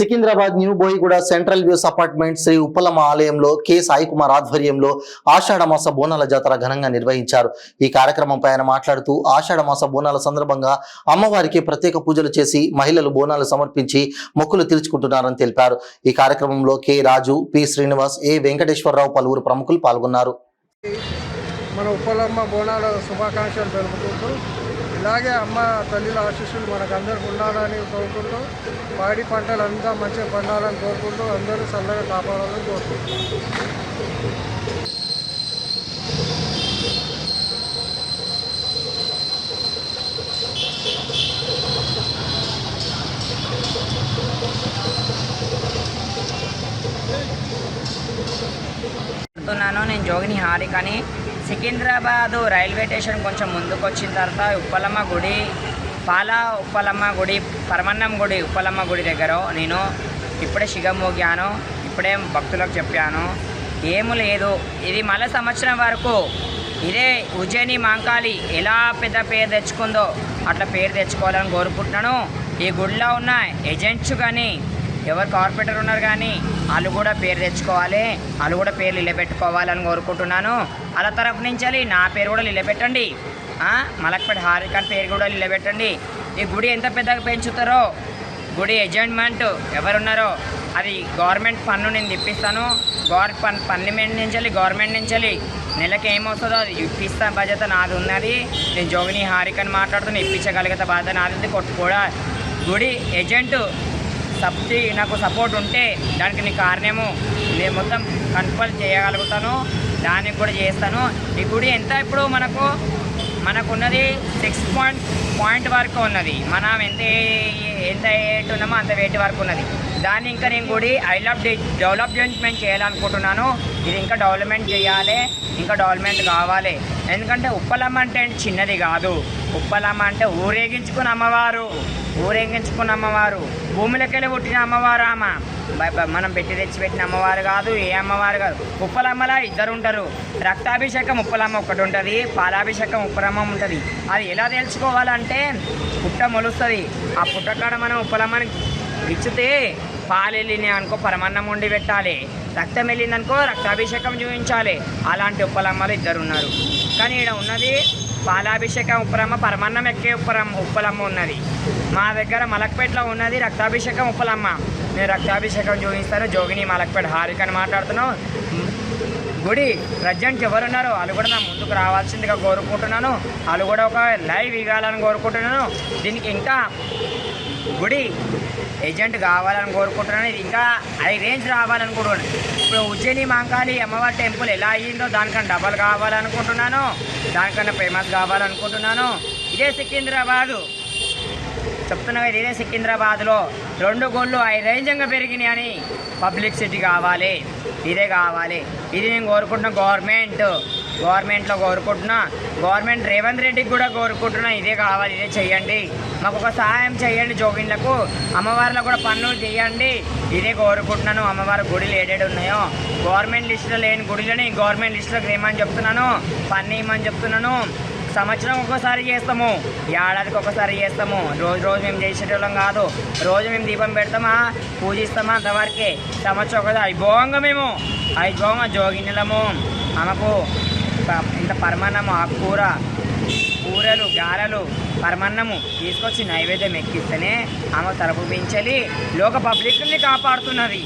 Secunderabad new Boiguda central views apartment Shri Uppalamma ఆలయంలో K Sai Kumar ఆధ్వర్యంలో ఆషాఢమాస బోనాల జాతర ఘనంగా నిర్వహించారు. ఈ కార్యక్రమంపై ఆయన మాట్లాడుతూ ఆషాఢమాస బోనాల సందర్భంగా అమ్మవారికి ప్రత్యేక పూజలు చేసి మహిళలు బోనాలు సమర్పించి మొక్కులు తీర్చుకుంటున్నారని తెలిపారు. ఈ కార్యక్రమంలో కె రాజు, పి శ్రీనివాస్, ఏ వెంకటేశ్వరరావు పలువురు ప్రముఖులు పాల్గొన్నారు. మన ఉప్పలమ్మ బోనాల శుభాకాంక్షలు తెలుపుకుంటూ ఇలాగే అమ్మ తల్లిల ఆశీస్సులు మనకు అందరికి ఉండాలని కోరుకుంటూ పాడి పంటలు అంతా మంచిగా పండాలని కోరుకుంటూ అందరూ చల్లగా కాపాడాలని కోరుకుంటున్నాం. నేను జోగిని హారికని. సికింద్రాబాద్ రైల్వే స్టేషన్ కొంచెం ముందుకు వచ్చిన తర్వాత ఉప్పలమ్మ గుడి, ఉప్పలమ్మ గుడి, పరమన్నం గుడి, ఉప్పలమ్మ గుడి దగ్గర నేను ఇప్పుడే శిగం మోగాను. ఇప్పుడే భక్తులకు చెప్పాను, ఏమీ లేదు. ఇది మళ్ళీ సంవత్సరం వరకు ఇదే ఉజ్జయిని మాంకాళి ఎలా పెద్ద పేరు తెచ్చుకుందో అట్లా పేరు తెచ్చుకోవాలని కోరుకుంటున్నాను. ఈ గుడిలో ఉన్న ఏజెంట్స్ కానీ ఎవరు కార్పొరేటర్ ఉన్నారు కానీ వాళ్ళు కూడా పేరు తెచ్చుకోవాలి, వాళ్ళు కూడా పేర్లు నిలబెట్టుకోవాలని కోరుకుంటున్నాను. వాళ్ళ తరఫు నుంచి నా పేరు కూడా నిలబెట్టండి, మలక్పేట హారిక పేరు కూడా నిలబెట్టండి. ఈ గుడి ఎంత పెద్దగా పెంచుతారో, గుడి అడ్జస్ట్మెంట్ ఎవరున్నారో అది గవర్నమెంట్ పన్ను నేను తెప్పిస్తాను. గవర్నమెంట్ నుంచి నెలకి ఏమవుతుందో అది ఇప్పిస్తా బాధ్యత నాది ఉన్నది. నేను జోగిని హారికని మాట్లాడుతున్నా, ఇప్పించగలిగితే బాధ్యత నాది ఉంది. కూడా గుడి ఏజెంట్ నాకు సపోర్ట్ ఉంటే దానికి నీ కారణము నేను మొత్తం కన్ఫర్మ్ చేయగలుగుతాను, దానికి కూడా చేస్తాను. ఈ గుడి ఎంత ఇప్పుడు మనకున్నది 6 పాయింట్ వరకు ఉన్నది. మనం ఎంత వెయిట్ ఉన్నామో అంత వెయిట్ వరకు ఉన్నది. దాన్ని ఇంకా నేను గుడి డెవలప్మెంట్ చేయాలనుకుంటున్నాను. ఇది ఇంకా డెవలప్మెంట్ చేయాలి, ఇంకా డెవలప్మెంట్ కావాలి. ఎందుకంటే ఉప్పలమ్మ అంటే చిన్నది కాదు. ఉప్పలమ్మ అంటే ఊరేగించుకున్న అమ్మవారు, భూమిలోకెళ్ళి పుట్టిన అమ్మవారు. ఆమె మనం తెచ్చిపెట్టిన అమ్మవారు కాదు, ఏ అమ్మవారు కాదు. ఉప్పలమ్మలా ఇద్దరు ఉంటారు. రక్తాభిషేకం ఉప్పలమ్మ ఒకటి ఉంటుంది, పాలాభిషేకం ఉప్పలమ్మ ఉంటుంది. అది ఎలా తెలుసుకోవాలంటే పుట్ట మొలుస్తుంది. ఆ పుట్టకాడ మనం ఉప్పలమ్మని ఇచ్చితే పాలు వెళ్ళినాయి అనుకో పరమన్నం వండి పెట్టాలి, రక్తం వెళ్ళిందనుకో రక్తాభిషేకం చూపించాలి. అలాంటి ఉప్పలమ్మలు ఇద్దరు ఉన్నారు. కానీ ఇక్కడ ఉన్నది పాలాభిషేకం ఉప్పలమ్మ, పరమన్నం ఎక్కే ఉప్పలమ్మ ఉన్నది. మా దగ్గర మలక్పేటలో ఉన్నది రక్తాభిషేకం ఉప్పలమ్మ. నేను రక్తాభిషేకం చూపిస్తాను. జోగిని మలక్పేట హారికని మాట్లాడుతున్నాను. గుడి ప్రజెంట్ ఎవరున్నారో వాళ్ళు కూడా నా ముందుకు రావాల్సిందిగా కోరుకుంటున్నాను. వాళ్ళు కూడా ఒక లైవ్ ఇవ్వాలని కోరుకుంటున్నాను. దీనికి ఇంకా గుడి ఏజెంట్ కావాలని కోరుకుంటున్నాను. ఇది ఇంకా హై రేంజ్ రావాలనుకుంటున్నాను. ఇప్పుడు ఉజ్జయిని మాంకాళి అమ్మవారి టెంపుల్ ఎలా అయ్యిందో దానికన్నా డబల్ కావాలనుకుంటున్నాను, దానికన్నా ఫేమస్ కావాలనుకుంటున్నాను. ఇదే సికింద్రాబాదు చెప్తున్నా, ఇదే సికింద్రాబాద్లో 2 గుళ్ళు హై రేంజ్గా పెరిగినాయి అని పబ్లిసిటీ కావాలి, ఇదే కావాలి. ఇది నేను కోరుకుంటున్నా. గవర్నమెంట్లో కోరుకుంటున్నా. గవర్నమెంట్ రేవంత్ రెడ్డికి కూడా కోరుకుంటున్నా, ఇదే కావాలి, ఇదే చెయ్యండి, మాకు ఒక సహాయం చేయండి. జోగిన్లకు అమ్మవారిలో కూడా పన్నులు చేయండి, ఇదే కోరుకుంటున్నాను. అమ్మవారి గుడిలు ఏడేడు ఉన్నాయో గవర్నమెంట్ లిస్టులో లేని గుడిలని గవర్నమెంట్ లిస్టులోకి ఏమని చెప్తున్నాను, పన్ను ఇవ్వమని చెప్తున్నాను. సంవత్సరం ఒక్కోసారి చేస్తాము, ఏడాదికి ఒకసారి చేస్తాము. రోజు మేము చేసేటోళ్ళం కాదు. రోజు మేము దీపం పెడతామా, పూజిస్తామా, అంతవరకే. సంవత్సరం ఒకసారి అయిపోగా జోగిన్నెలము ఆమెకు ఇంత పరమాన్నము, ఆకుకూర, కూరలు, గారెలు, పరమాన్నము తీసుకొచ్చి నైవేద్యం ఎక్కిస్తేనే ఆమె తరపు పెంచాలి. లోక పబ్లిక్ని కాపాడుతున్నది.